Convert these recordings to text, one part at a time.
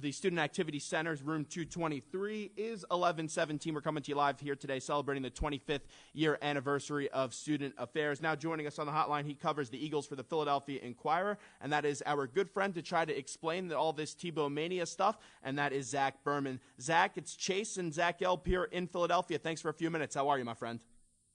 the Student Activity Center's room 223 is 1117. We're coming to you live here today celebrating the 25th year anniversary of Student Affairs. Now joining us on the hotline, he covers the Eagles for the Philadelphia Inquirer, and that is our good friend to try to explain all this Tebow mania stuff, and that is Zach Berman. Zach, it's Chase and Zach Gelb here in Philadelphia. Thanks for a few minutes. How are you, my friend?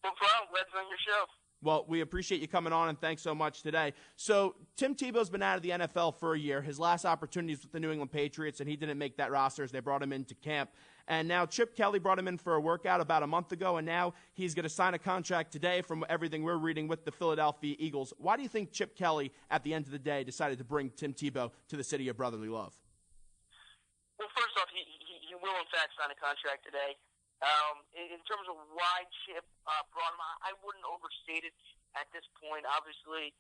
No problem. Glad to be on your show. Well, we appreciate you coming on, and thanks so much today. So, Tim Tebow's been out of the NFL for a year. His last opportunity was with the New England Patriots, and he didn't make that roster as they brought him into camp. And now Chip Kelly brought him in for a workout about a month ago, and now he's going to sign a contract today from everything we're reading with the Philadelphia Eagles. Why do you think Chip Kelly, at the end of the day, decided to bring Tim Tebow to the city of brotherly love? Well, first off, he will, in fact, sign a contract today. In terms of why Chip brought him, I wouldn't overstate it at this point. Obviously,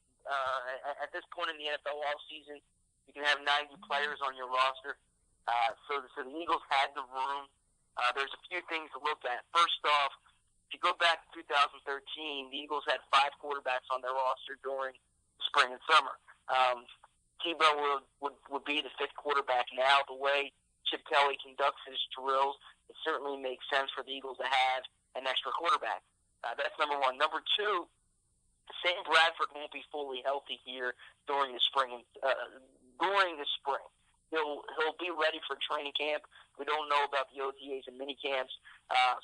at this point in the NFL offseason, you can have 90 players on your roster. So the Eagles had the room. There's a few things to look at. First off, if you go back to 2013, the Eagles had 5 quarterbacks on their roster during spring and summer. Tebow would be the 5th quarterback now. The way Chip Kelly conducts his drills, it certainly makes sense for the Eagles to have an extra quarterback. That's number one. Number two, St. Bradford won't be fully healthy here during the spring. He'll be ready for training camp. We don't know about the OTAs and mini camps.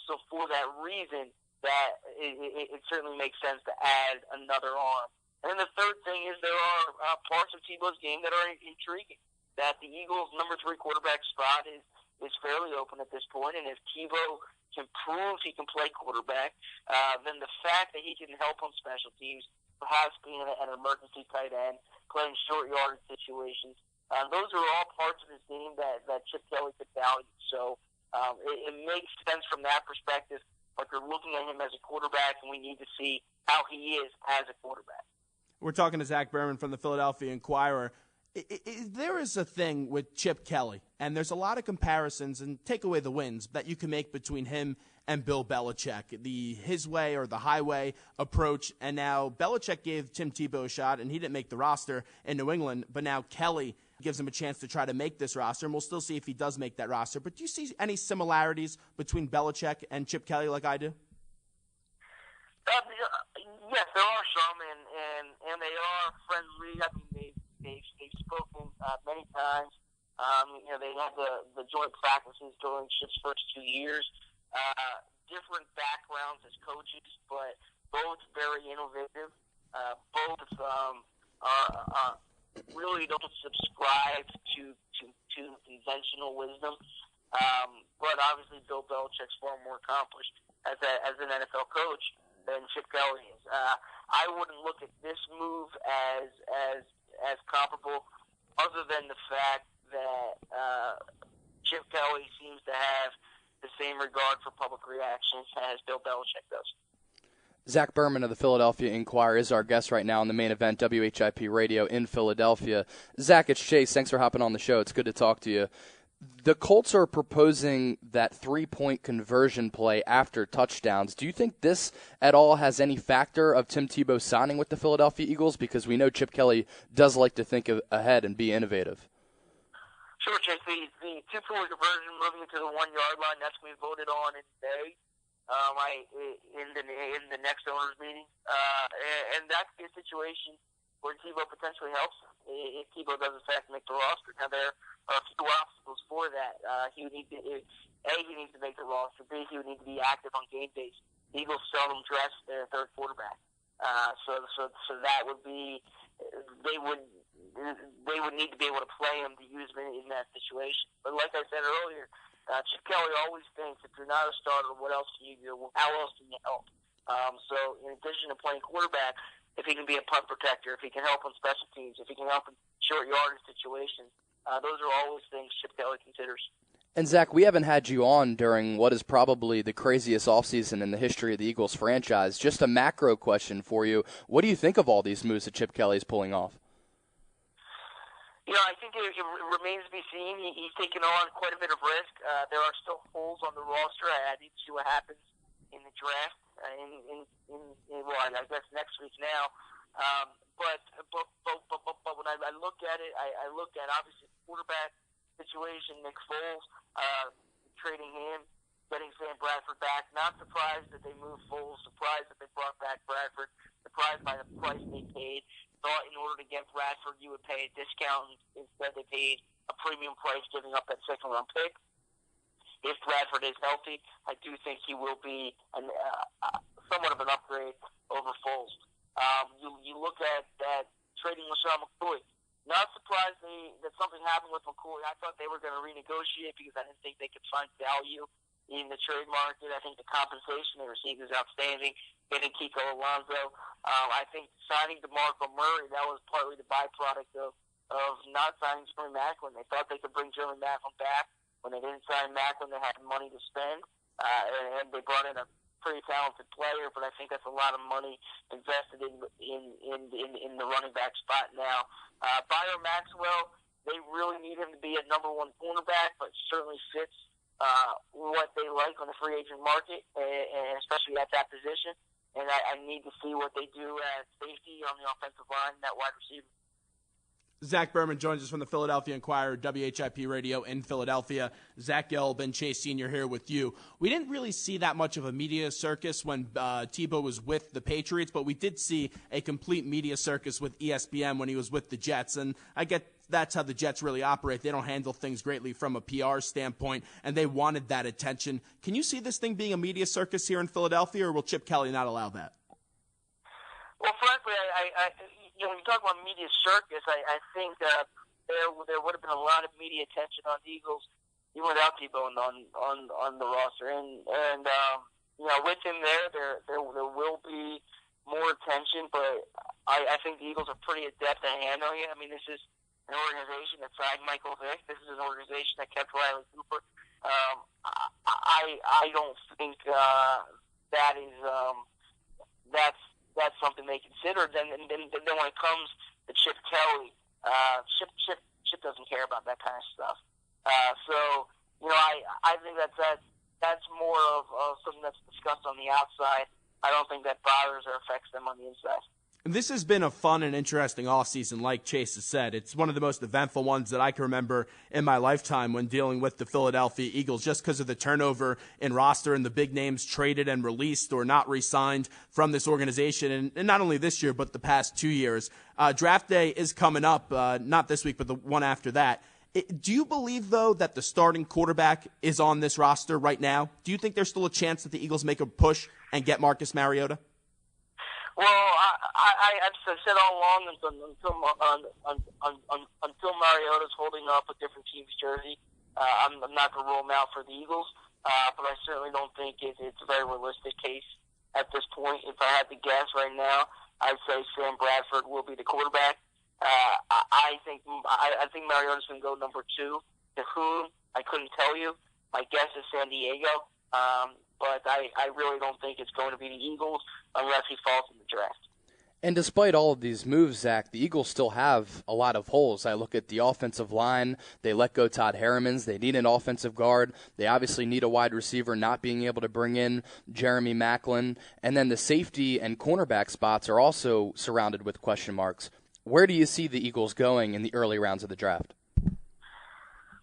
So for that reason, that it certainly makes sense to add another arm. And then the third thing is there are parts of Tebow's game that are intriguing. That the Eagles' number 3 quarterback spot is fairly open at this point, and if Tebow can prove he can play quarterback, then the fact that he can help on special teams, perhaps being an emergency tight end, playing short yardage situations, those are all parts of his game that Chip Kelly could value. So it makes sense from that perspective, but they're looking at him as a quarterback, and we need to see how he is as a quarterback. We're talking to Zach Berman from the Philadelphia Inquirer. There is a thing with Chip Kelly, and there's a lot of comparisons, and take away the wins, that you can make between him and Bill Belichick, the his way or the highway approach. And now Belichick gave Tim Tebow a shot, and he didn't make the roster in New England, but now Kelly gives him a chance to try to make this roster, and we'll still see if he does make that roster. But do you see any similarities between Belichick and Chip Kelly like I do? Yes, there are some, and they are friendly. I mean, they've spoken many times. They had the joint practices during Chip's first 2 years. Different backgrounds as coaches, but both very innovative. Both really don't subscribe to conventional wisdom. But obviously, Bill Belichick's far more accomplished as an NFL coach than Chip Kelly is. I wouldn't look at this move as comparable, other than the fact that Chip Kelly seems to have the same regard for public reaction as Bill Belichick does. Zach Berman of the Philadelphia Inquirer is our guest right now on the main event, WHIP Radio in Philadelphia. Zach, it's Chase. Thanks for hopping on the show. It's good to talk to you. The Colts are proposing that 3-point conversion play after touchdowns. Do you think this at all has any factor of Tim Tebow signing with the Philadelphia Eagles? Because we know Chip Kelly does like to think ahead and be innovative. Sure, Chase. The 2-point conversion moving to the 1-yard line, that's what we voted on in May in the next owners meeting. And that's the situation where Tebow potentially helps him if Tebow does in fact make the roster. Now there are a few obstacles for that. He needs to make the roster. B, he would need to be active on game days. The Eagles seldom dress their third quarterback. So that would be they would need to be able to play him to use him in that situation. But like I said earlier, Chip Kelly always thinks if you're not a starter, what else can you do? How else can you help? So in addition to playing quarterback, if he can be a punt protector, if he can help on special teams, if he can help in short yardage situations, those are always things Chip Kelly considers. And Zach, we haven't had you on during what is probably the craziest offseason in the history of the Eagles franchise. Just a macro question for you. What do you think of all these moves that Chip Kelly is pulling off? I think it remains to be seen. He's taken on quite a bit of risk. There are still holes on the roster. I need to see what happens in the draft. I guess next week now. But when I look at it, I look at obviously quarterback situation, Nick Foles, trading him, getting Sam Bradford back. Not surprised that they moved Foles. Surprised that they brought back Bradford. Surprised by the price they paid. Thought in order to get Bradford, you would pay a discount. Instead, they paid a premium price, giving up that second-round pick. If Bradford is healthy, I do think he will be somewhat of an upgrade over Foles. You look at trading LaShawn McCoy. Not surprised that something happened with McCoy. I thought they were going to renegotiate because I didn't think they could find value in the trade market. I think the compensation they received is outstanding. Getting Kiko Alonso. I think signing DeMarco Murray, that was partly the byproduct of not signing Jeremy Maclin. They thought they could bring Jeremy Maclin back. When they didn't sign Maclin, they had money to spend. And they brought in a pretty talented player, but I think that's a lot of money invested in the running back spot now. Byron Maxwell, they really need him to be a number one cornerback, but certainly fits what they like on the free agent market, and especially at that position. And I need to see what they do at safety on the offensive line, that wide receiver. Zach Berman joins us from the Philadelphia Inquirer, WHIP Radio in Philadelphia. Zach, Gelb, and Chase Sr. here with you. We didn't really see that much of a media circus when Tebow was with the Patriots, but we did see a complete media circus with ESPN when he was with the Jets. And I get that's how the Jets really operate. They don't handle things greatly from a PR standpoint, and they wanted that attention. Can you see this thing being a media circus here in Philadelphia, or will Chip Kelly not allow that? Well, frankly, when you talk about media circus, I think there would have been a lot of media attention on the Eagles even without Tebow on the roster, and with him there will be more attention. But I think the Eagles are pretty adept at handling it. I mean, this is an organization that signed Michael Vick. This is an organization that kept Riley Cooper. I don't think that is that's something they consider. Then when it comes to Chip Kelly, Chip doesn't care about that kind of stuff. So I think that's more of something that's discussed on the outside. I don't think that bothers or affects them on the inside. This has been a fun and interesting offseason, like Chase has said. It's one of the most eventful ones that I can remember in my lifetime when dealing with the Philadelphia Eagles, just because of the turnover in roster and the big names traded and released or not re-signed from this organization, and not only this year but the past 2 years. Draft day is coming up, not this week but the one after that. Do you believe, though, that the starting quarterback is on this roster right now? Do you think there's still a chance that the Eagles make a push and get Marcus Mariota? Well, I've said all along until Mariota's holding up a different team's jersey, I'm not going to rule him out for the Eagles, but I certainly don't think it's a very realistic case at this point. If I had to guess right now, I'd say Sam Bradford will be the quarterback. I think Mariota's going to go number 2. To whom, I couldn't tell you. My guess is San Diego. But I really don't think it's going to be the Eagles unless he falls in the draft. And despite all of these moves, Zach, the Eagles still have a lot of holes. I look at the offensive line. They let go Todd Herremans. They need an offensive guard. They obviously need a wide receiver, not being able to bring in Jeremy Maclin. And then the safety and cornerback spots are also surrounded with question marks. Where do you see the Eagles going in the early rounds of the draft?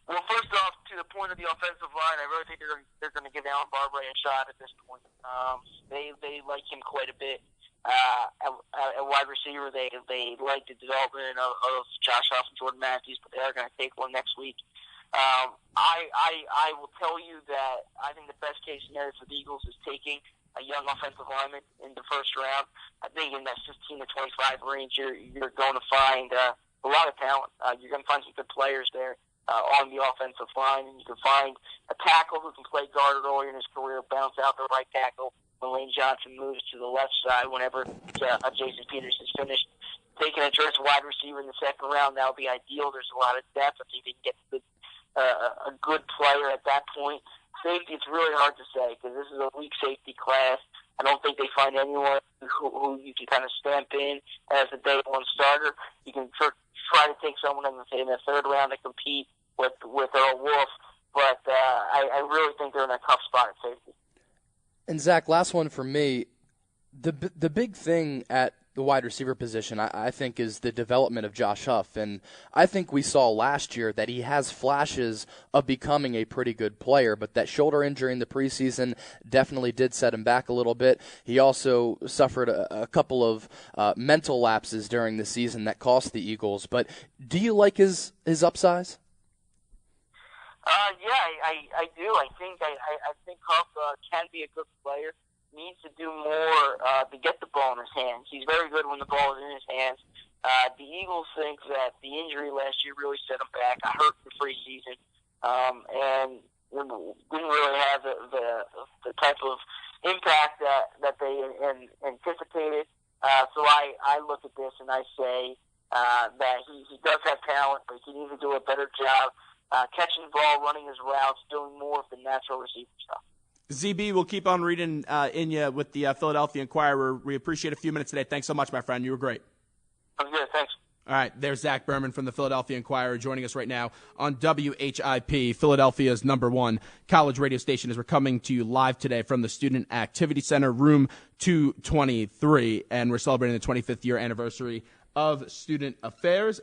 Well, first off, to the point of the offensive line, I really think they're going to give Alan Barbre a shot at this point. They like him quite a bit. At wide receiver, they like the development of Josh Huff and Jordan Matthews, but they are going to take one next week. I will tell you that I think the best case scenario for the Eagles is taking a young offensive lineman in the first round. I think in that 15 to 25 range, you're going to find a lot of talent. You're going to find some good players there. On the offensive line, and you can find a tackle who can play guard early in his career, bounce out the right tackle when Lane Johnson moves to the left side whenever Jason Peters is finished. Taking a dress wide receiver in the second round, that would be ideal. There's a lot of depth. I think they can get a good player at that point. Safety, it's really hard to say because this is a weak safety class. I don't think they find anyone who you can kind of stamp in as a day one starter. You can try to take someone in the third round to compete with Earl Wolf, but I really think they're in a tough spot at safety. And Zach, last one for me. The big thing at the wide receiver position, I think, is the development of Josh Huff. And I think we saw last year that he has flashes of becoming a pretty good player, but that shoulder injury in the preseason definitely did set him back a little bit. He also suffered a couple of mental lapses during the season that cost the Eagles. But do you like his upsize? Yeah, I do. I think Huff can be a good player. Needs to do more to get the ball in his hands. He's very good when the ball is in his hands. The Eagles think that the injury last year really set him back. I hurt in the preseason, and didn't really have the type of impact that they anticipated. So I look at this and I say that he does have talent, but he needs to do a better job catching the ball, running his routes, doing more of the natural receiver stuff. ZB, we'll keep on reading in you with the Philadelphia Inquirer. We appreciate a few minutes today. Thanks so much, my friend. You were great. I'm good. Thanks. All right, there's Zach Berman from the Philadelphia Inquirer joining us right now on WHIP, Philadelphia's #1 college radio station, as we're coming to you live today from the Student Activity Center, room 223, and we're celebrating the 25th year anniversary of Student Affairs.